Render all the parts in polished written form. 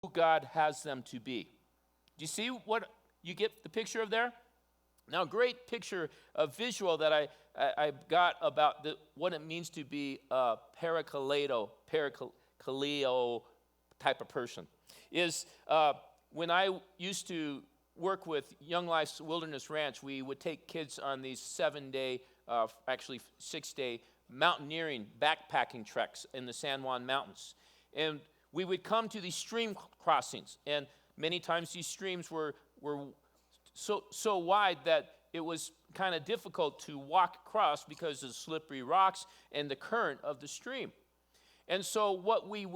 who God has them to be. Do you see what you get the picture of there? Now, great picture, a visual that I got about what it means to be a parakaleo type of person is when I used to work with Young Life's Wilderness Ranch, we would take kids on these 7-day, actually 6-day mountaineering backpacking treks in the San Juan Mountains. And we would come to these stream crossings, and many times these streams were so wide that it was kind of difficult to walk across because of the slippery rocks and the current of the stream. And so what we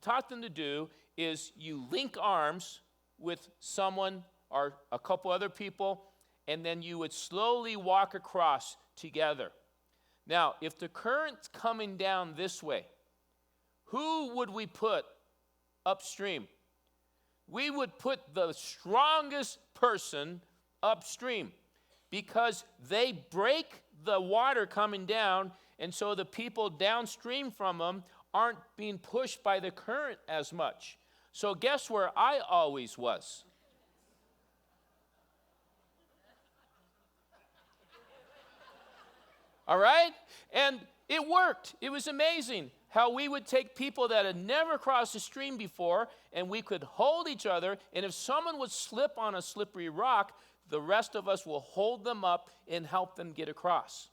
taught them to do is you link arms with someone or a couple other people, and then you would slowly walk across together. Now, if the current's coming down this way, who would we put upstream? We would put the strongest person upstream because they break the water coming down, and so the people downstream from them aren't being pushed by the current as much. So guess where I always was? All right? And it worked. It was amazing how we would take people that had never crossed a stream before, and we could hold each other, and if someone would slip on a slippery rock, the rest of us will hold them up and help them get across.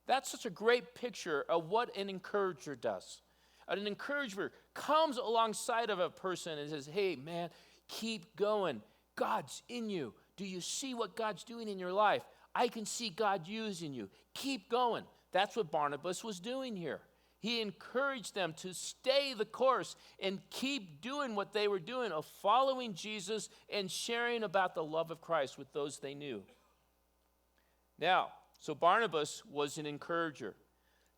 That's such a great picture of what an encourager does. An encourager comes alongside of a person and says, hey, man, keep going. God's in you. Do you see what God's doing in your life? I can see God using you. Keep going. That's what Barnabas was doing here. He encouraged them to stay the course and keep doing what they were doing of following Jesus and sharing about the love of Christ with those they knew. Now, so Barnabas was an encourager.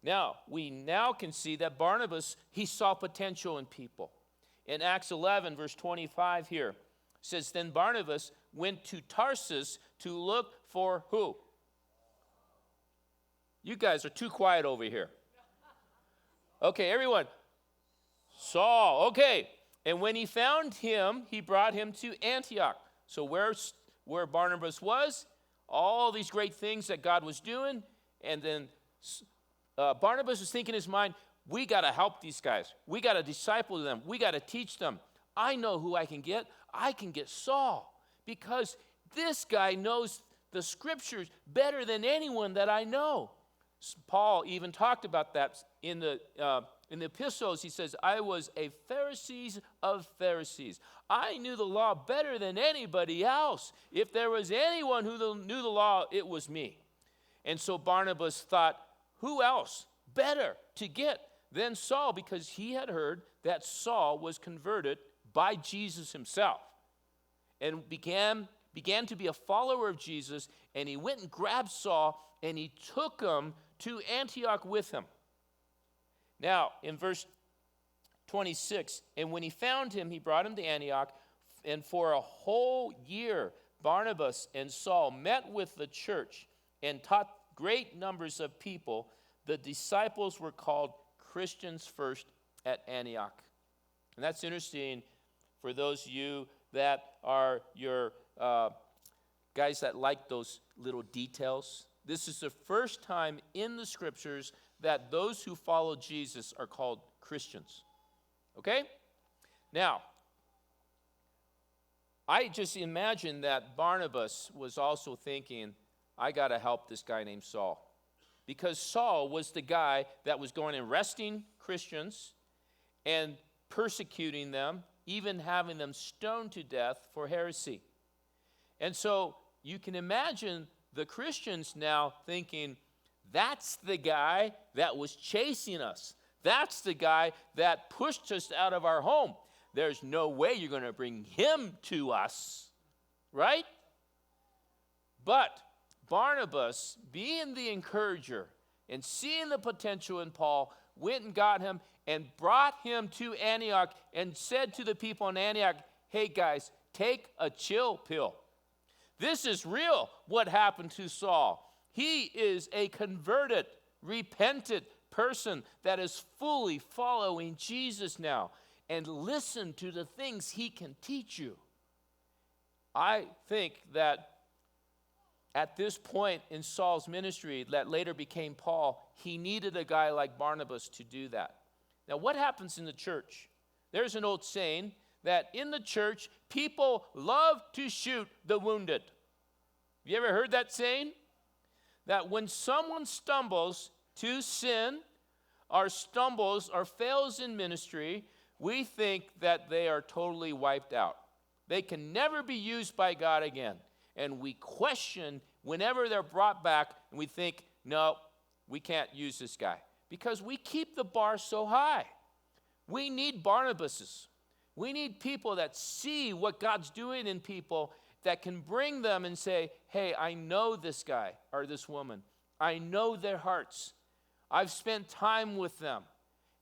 Now, we now can see that Barnabas, he saw potential in people. In Acts 11, verse 25 here, says, then Barnabas went to Tarsus to look for who? You guys are too quiet over here. Okay, everyone. Saul. Okay. And when he found him, he brought him to Antioch. So where Barnabas was, all these great things that God was doing, and then Barnabas was thinking in his mind, we got to help these guys. We got to disciple them. We got to teach them. I know who I can get. I can get Saul because this guy knows the scriptures better than anyone that I know. Paul even talked about that in the epistles. He says, I was a Pharisee of Pharisees. I knew the law better than anybody else. If there was anyone who knew the law, it was me. And so Barnabas thought, who else better to get than Saul? Because he had heard that Saul was converted by Jesus himself and began to be a follower of Jesus. And he went and grabbed Saul and he took him to Antioch with him. Now, in verse 26, and when he found him, he brought him to Antioch, and for a whole year, Barnabas and Saul met with the church and taught great numbers of people. The disciples were called Christians first at Antioch. And that's interesting for those of you that are your guys that like those little details. This is the first time in the scriptures that those who follow Jesus are called Christians. Okay? Now, I just imagine that Barnabas was also thinking, I got to help this guy named Saul. Because Saul was the guy that was going and arresting Christians and persecuting them, even having them stoned to death for heresy. And so you can imagine the Christians now thinking, that's the guy that was chasing us. That's the guy that pushed us out of our home. There's no way you're going to bring him to us, right? But Barnabas, being the encourager and seeing the potential in Paul, went and got him and brought him to Antioch and said to the people in Antioch, hey guys, take a chill pill. This is real, what happened to Saul. He is a converted, repentant person that is fully following Jesus now. and listen to the things he can teach you. I think that at this point in Saul's ministry that later became Paul, he needed a guy like Barnabas to do that. Now, what happens in the church? There's an old saying that in the church, people love to shoot the wounded. Have you ever heard that saying? That when someone stumbles to sin, or stumbles or fails in ministry, we think that they are totally wiped out. They can never be used by God again. And we question whenever they're brought back, and we think, no, we can't use this guy. Because we keep the bar so high. We need Barnabases. We need people that see what God's doing in people that can bring them and say, hey, I know this guy or this woman. I know their hearts. I've spent time with them,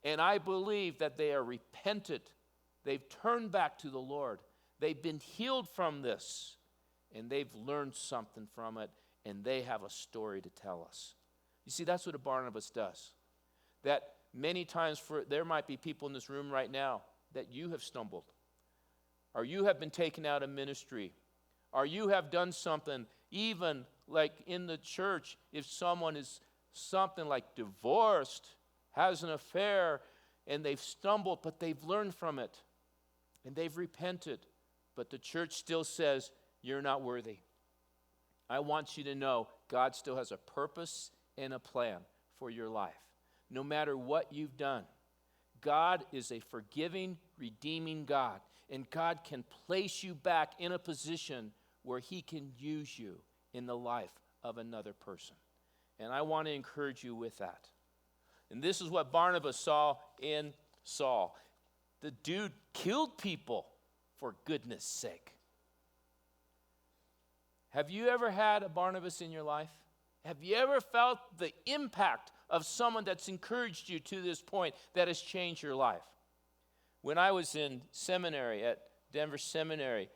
and I believe that they are repentant. They've turned back to the Lord. They've been healed from this, and they've learned something from it, and they have a story to tell us. You see, that's what a Barnabas does. That many times there might be people in this room right now that you have stumbled, or you have been taken out of ministry, or you have done something, even like in the church, if someone is something like divorced, has an affair, and they've stumbled, but they've learned from it, and they've repented, but the church still says, you're not worthy. I want you to know God still has a purpose and a plan for your life. No matter what you've done, God is a forgiving, redeeming God, and God can place you back in a position where he can use you in the life of another person. And I want to encourage you with that. And this is what Barnabas saw in Saul. The dude killed people for goodness sake. Have you ever had a Barnabas in your life? Have you ever felt the impact of someone that's encouraged you to this point that has changed your life? When I was in seminary at Denver Seminary,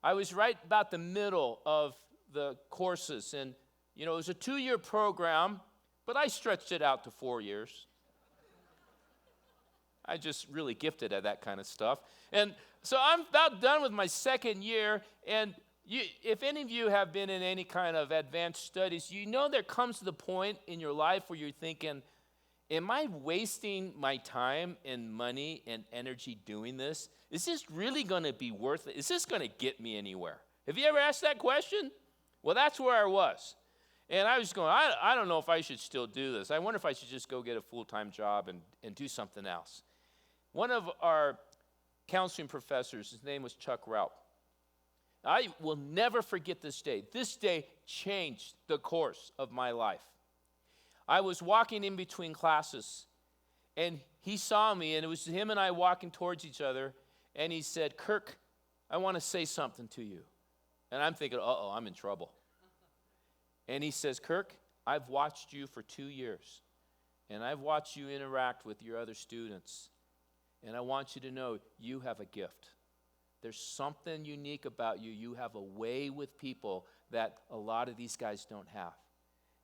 I was right about the middle of the courses, and it was a 2-year program, but I stretched it out to 4 years. I just really gifted at that kind of stuff. And so I'm about done with my second year, and if any of you have been in any kind of advanced studies, there comes to the point in your life where you're thinking, am I wasting my time and money and energy doing this? Is this really going to be worth it? Is this going to get me anywhere? Have you ever asked that question? Well, that's where I was. And I was going, I don't know if I should still do this. I wonder if I should just go get a full-time job and do something else. One of our counseling professors, his name was Chuck Raup. I will never forget this day. This day changed the course of my life. I was walking in between classes, and he saw me, and it was him and I walking towards each other, and he said, Kirk, I want to say something to you. And I'm thinking, uh-oh, I'm in trouble. And he says, Kirk, I've watched you for 2 years, and I've watched you interact with your other students, and I want you to know you have a gift. There's something unique about you. You have a way with people that a lot of these guys don't have.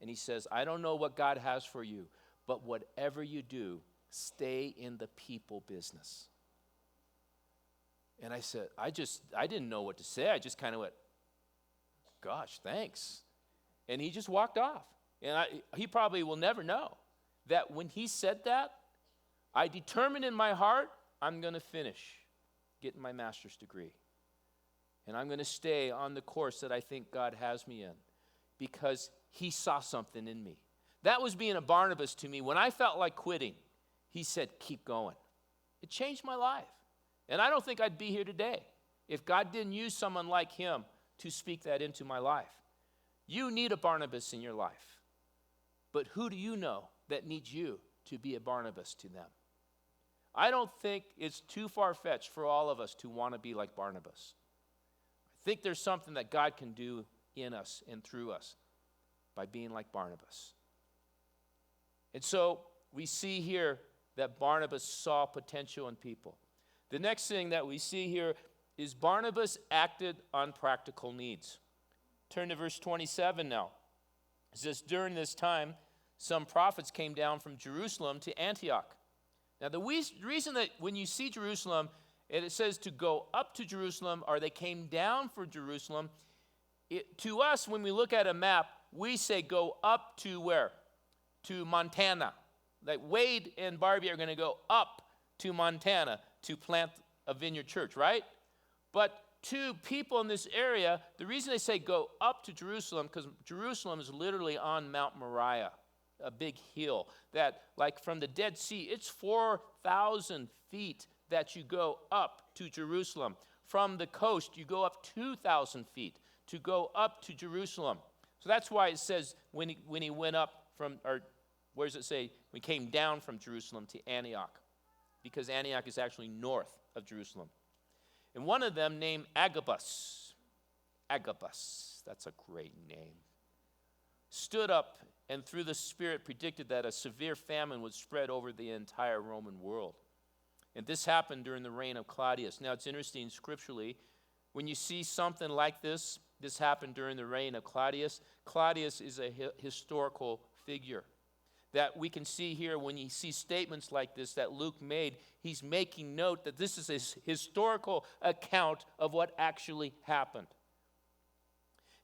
And he says, I don't know what God has for you, but whatever you do, stay in the people business. And I said, I didn't know what to say. I just kind of went, gosh, thanks. And he just walked off. And he probably will never know that when he said that, I determined in my heart, I'm going to finish getting my master's degree. And I'm going to stay on the course that I think God has me in because he saw something in me. That was being a Barnabas to me. When I felt like quitting, he said, keep going. It changed my life. And I don't think I'd be here today if God didn't use someone like him to speak that into my life. You need a Barnabas in your life. But who do you know that needs you to be a Barnabas to them? I don't think it's too far-fetched for all of us to want to be like Barnabas. I think there's something that God can do in us and through us by being like Barnabas. And so we see here that Barnabas saw potential in people. The next thing that we see here is Barnabas acted on practical needs. Turn to verse 27 now. It says, during this time, some prophets came down from Jerusalem to Antioch. Now, the reason that when you see Jerusalem, and it says to go up to Jerusalem, or they came down for Jerusalem, to us, when we look at a map, we say go up to where? To Montana. Like Wade and Barbie are going to go up to Montana to plant a Vineyard church, right? But to people in this area, the reason they say go up to Jerusalem, because Jerusalem is literally on Mount Moriah, a big hill that, like from the Dead Sea, it's 4,000 feet that you go up to Jerusalem. From the coast, you go up 2,000 feet to go up to Jerusalem. So that's why it says when he went up from, or where does it say? We came down from Jerusalem to Antioch, because Antioch is actually north of Jerusalem. And one of them named Agabus, that's a great name, stood up and through the Spirit predicted that a severe famine would spread over the entire Roman world. And this happened during the reign of Claudius. Now it's interesting scripturally, when you see something like this happened during the reign of Claudius. Claudius is a historical figure that we can see here when you see statements like this that Luke made. He's making note that this is a historical account of what actually happened.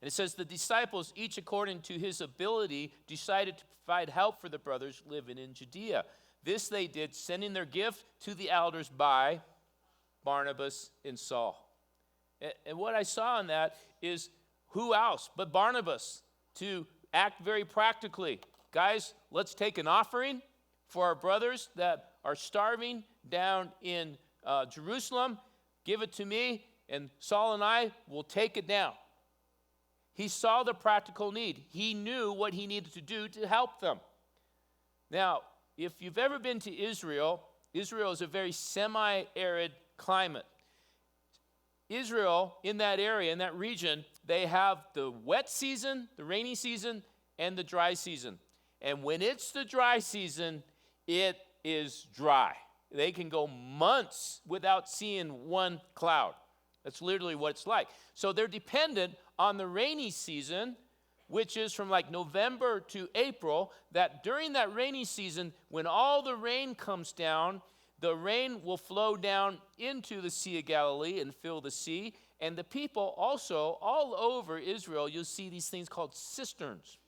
And it says, the disciples, each according to his ability, decided to provide help for the brothers living in Judea. This they did, sending their gift to the elders by Barnabas and Saul. And what I saw in that is who else but Barnabas to act very practically. Guys, let's take an offering for our brothers that are starving down in Jerusalem. Give it to me, and Saul and I will take it down. He saw the practical need. He knew what he needed to do to help them. Now, if you've ever been to Israel, Israel is a very semi-arid climate. Israel, in that area, in that region, they have the wet season, the rainy season, and the dry season. And when it's the dry season, it is dry. They can go months without seeing one cloud. That's literally what it's like. So they're dependent on the rainy season, which is from like November to April, that during that rainy season, when all the rain comes down, the rain will flow down into the Sea of Galilee and fill the sea. And the people also, all over Israel, you'll see these things called cisterns.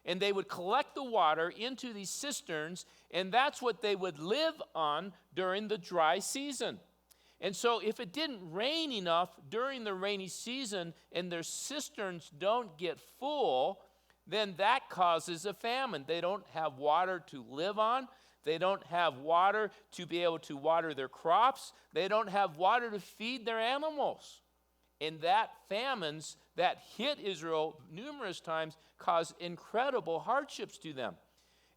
And they would collect the water into these cisterns, and that's what they would live on during the dry season. And so if it didn't rain enough during the rainy season and their cisterns don't get full, then that causes a famine. They don't have water to live on. They don't have water to be able to water their crops. They don't have water to feed their animals. And that famines that hit Israel numerous times caused incredible hardships to them.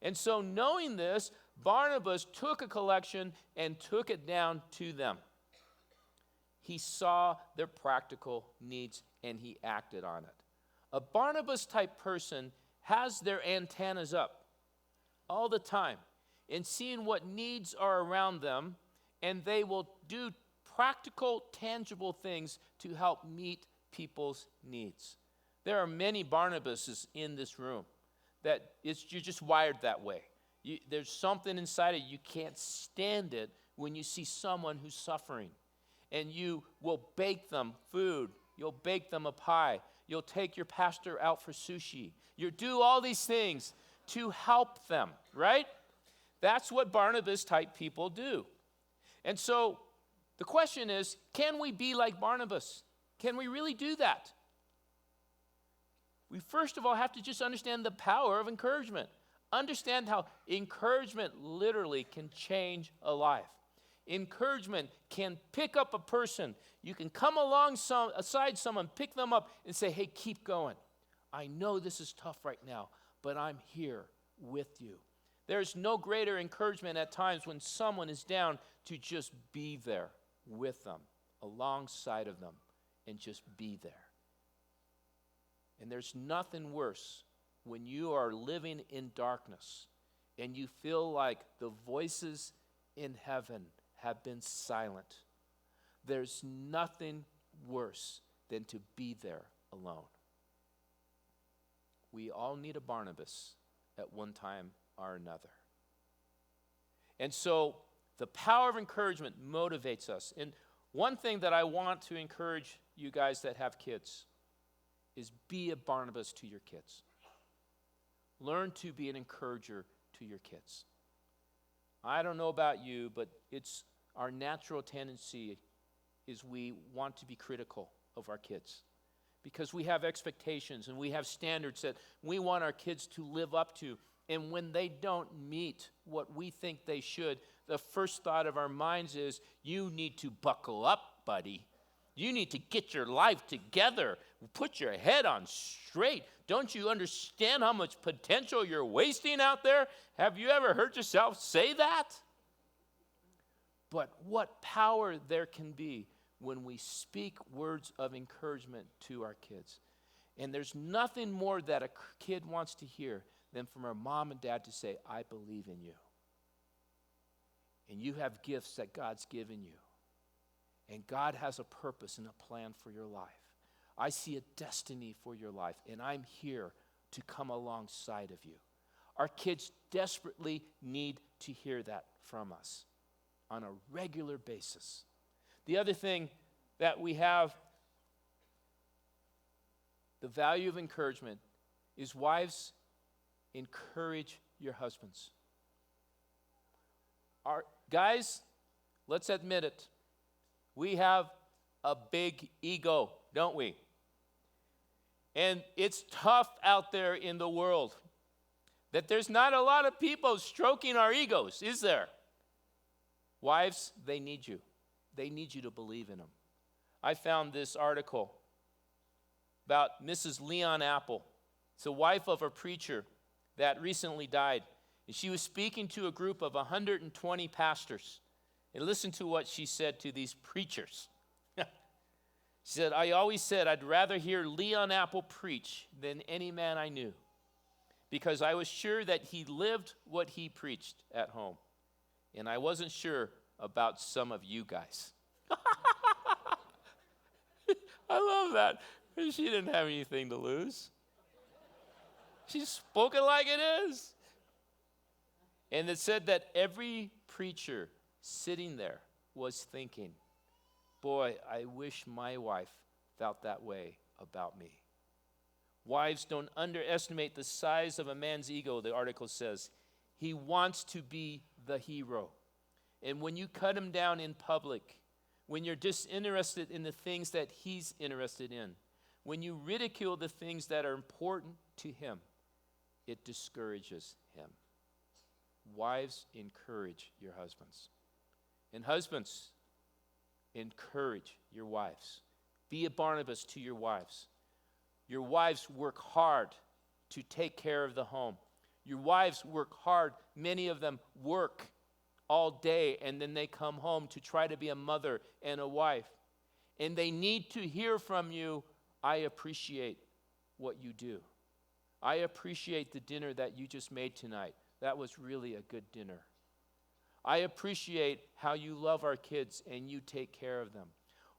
And so knowing this, Barnabas took a collection and took it down to them. He saw their practical needs and he acted on it. A Barnabas type person has their antennas up all the time and seeing what needs are around them, and they will do practical, tangible things to help meet people's needs. There are many Barnabases in this room that you're just wired that way. There's something inside of you, you can't stand it when you see someone who's suffering. And you will bake them food. You'll bake them a pie. You'll take your pastor out for sushi. You'll do all these things to help them, right? That's what Barnabas type people do. And so the question is, can we be like Barnabas? Can we really do that? We first of all have to just understand the power of encouragement. Understand how encouragement literally can change a life. Encouragement can pick up a person. You can come alongside someone, pick them up, and say, hey, keep going. I know this is tough right now, but I'm here with you. There's no greater encouragement at times when someone is down to just be there with them, alongside of them, and just be there. And there's nothing worse when you are living in darkness and you feel like the voices in heaven have been silent. There's nothing worse than to be there alone. We all need a Barnabas at one time or another. And so The power of encouragement motivates us. And one thing that I want to encourage you guys that have kids is be a Barnabas to your kids. Learn to be an encourager to your kids. I don't know about you, but it's our natural tendency is we want to be critical of our kids because we have expectations and we have standards that we want our kids to live up to. And when they don't meet what we think they should, the first thought of our minds is, you need to buckle up, buddy. You need to get your life together. Put your head on straight. Don't you understand how much potential you're wasting out there? Have you ever heard yourself say that? But what power there can be when we speak words of encouragement to our kids. And there's nothing more that a kid wants to hear than from our mom and dad to say, I believe in you. And you have gifts that God's given you. And God has a purpose and a plan for your life. I see a destiny for your life, and I'm here to come alongside of you. Our kids desperately need to hear that from us on a regular basis. The other thing that we have, the value of encouragement, is wives, encourage your husbands. Guys, let's admit it. We have a big ego, don't we? And it's tough out there in the world that there's not a lot of people stroking our egos, is there? Wives, they need you. They need you to believe in them. I found this article about Mrs. Leon Apple. It's the wife of a preacher that recently died. And she was speaking to a group of 120 pastors. And listen to what she said to these preachers. She said, I always said I'd rather hear Leon Apple preach than any man I knew, because I was sure that he lived what he preached at home. And I wasn't sure about some of you guys. I love that. She didn't have anything to lose. She spoke it like it is. And it said that every preacher sitting there was thinking, boy, I wish my wife felt that way about me. Wives, don't underestimate the size of a man's ego, the article says. He wants to be the hero. And when you cut him down in public, when you're disinterested in the things that he's interested in, when you ridicule the things that are important to him, it discourages him. Wives, encourage your husbands. And husbands, encourage your wives. Be a Barnabas to your wives. Your wives work hard to take care of the home. Your wives work hard. Many of them work all day, and then they come home to try to be a mother and a wife. And they need to hear from you, I appreciate what you do. I appreciate the dinner that you just made tonight. That was really a good dinner. I appreciate how you love our kids and you take care of them.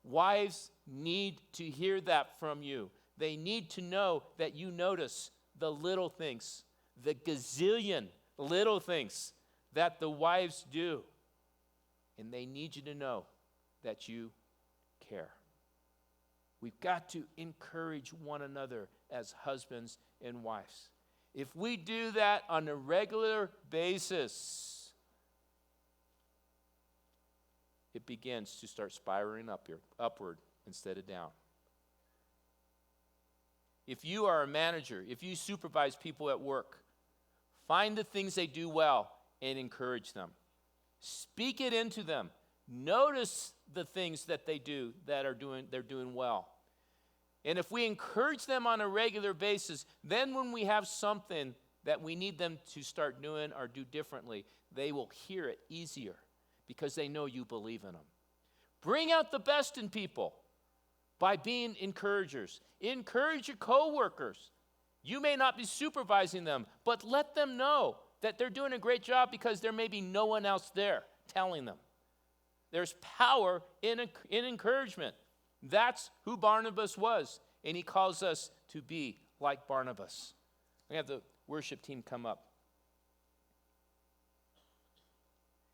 Wives need to hear that from you. They need to know that you notice the little things, the gazillion little things that the wives do. And they need you to know that you care. We've got to encourage one another as husbands and wives. If we do that on a regular basis, it begins to start spiraling upward instead of down. If you are a manager, if you supervise people at work, find the things they do well and encourage them. Speak it into them. Notice the things that they do that they're doing well. And if we encourage them on a regular basis, then when we have something that we need them to start doing or do differently, they will hear it easier because they know you believe in them. Bring out the best in people by being encouragers. Encourage your coworkers. You may not be supervising them, but let them know that they're doing a great job because there may be no one else there telling them. There's power in encouragement. That's who Barnabas was, and he calls us to be like Barnabas. We have the worship team come up.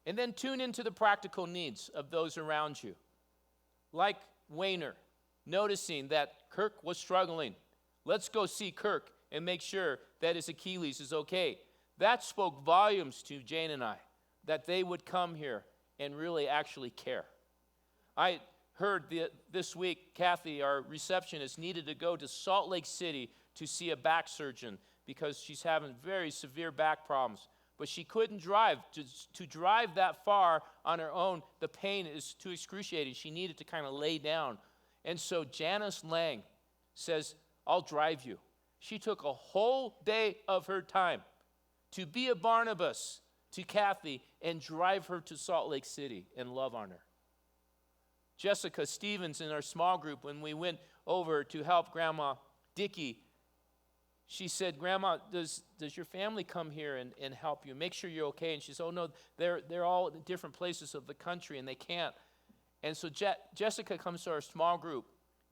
And then tune into the practical needs of those around you. Like Wayner, noticing that Kirk was struggling. Let's go see Kirk and make sure that his Achilles is okay. That spoke volumes to Jane and I, that they would come here and really actually care. I heard this week, Kathy, our receptionist, needed to go to Salt Lake City to see a back surgeon because she's having very severe back problems. But she couldn't drive. To drive that far on her own, the pain is too excruciating. She needed to kind of lay down. And so Janice Lang says, I'll drive you. She took a whole day of her time to be a Barnabas to Kathy and drive her to Salt Lake City and love on her. Jessica Stevens in our small group, when we went over to help Grandma Dickey, she said, Grandma, does your family come here and help you? Make sure you're okay. And she said, oh, no, they're all in different places of the country, and they can't. And so Jessica comes to our small group,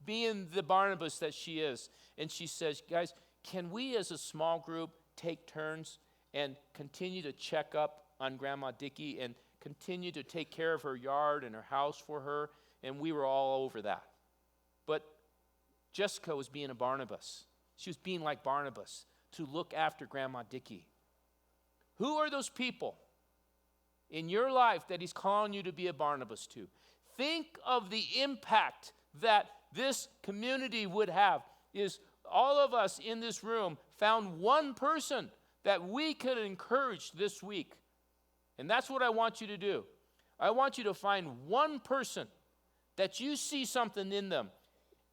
being the Barnabas that she is. And she says, guys, can we as a small group take turns and continue to check up on Grandma Dickey and continue to take care of her yard and her house for her? And we were all over that. But Jessica was being a Barnabas. She was being like Barnabas to look after Grandma Dickey. Who are those people in your life that he's calling you to be a Barnabas to? Think of the impact that this community would have. Is all of us in this room found one person that we could encourage this week. And that's what I want you to do. I want you to find one person that you see something in them.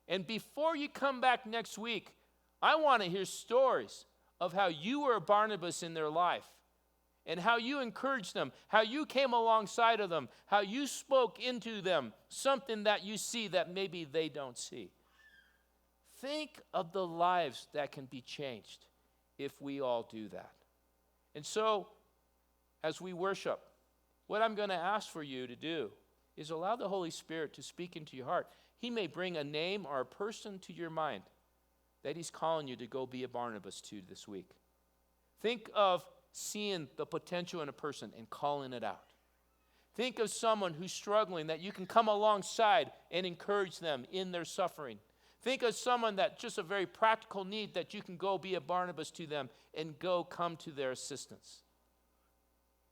And before you come back next week, I want to hear stories of how you were a Barnabas in their life and how you encouraged them, how you came alongside of them, how you spoke into them, something that you see that maybe they don't see. Think of the lives that can be changed if we all do that. And so, as we worship, what I'm going to ask for you to do is allow the Holy Spirit to speak into your heart. He may bring a name or a person to your mind that he's calling you to go be a Barnabas to this week. Think of seeing the potential in a person and calling it out. Think of someone who's struggling that you can come alongside and encourage them in their suffering. Think of someone that just a very practical need that you can go be a Barnabas to them and go come to their assistance.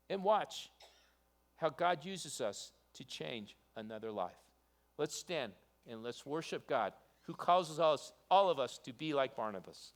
And watch how God uses us to change another life. Let's stand and let's worship God, who causes us, all of us, to be like Barnabas.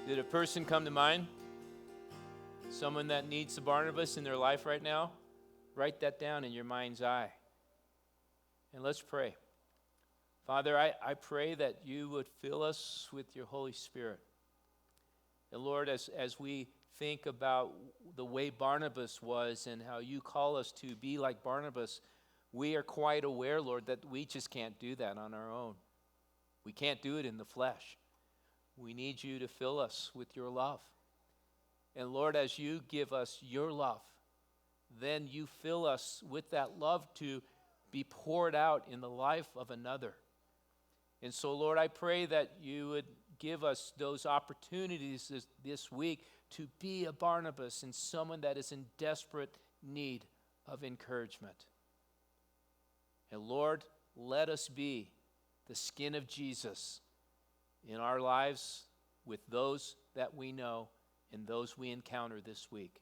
Did a person come to mind? Someone that needs the Barnabas in their life right now? Write that down in your mind's eye. And let's pray. Father, I pray that you would fill us with your Holy Spirit. And Lord, as we think about the way Barnabas was and how you call us to be like Barnabas, we are quite aware, Lord, that we just can't do that on our own. We can't do it in the flesh. We need you to fill us with your love. And Lord, as you give us your love, then you fill us with that love to be poured out in the life of another. And so, Lord, I pray that you would give us those opportunities this week to be a Barnabas and someone that is in desperate need of encouragement. And Lord, let us be the skin of Jesus in our lives with those that we know and those we encounter this week.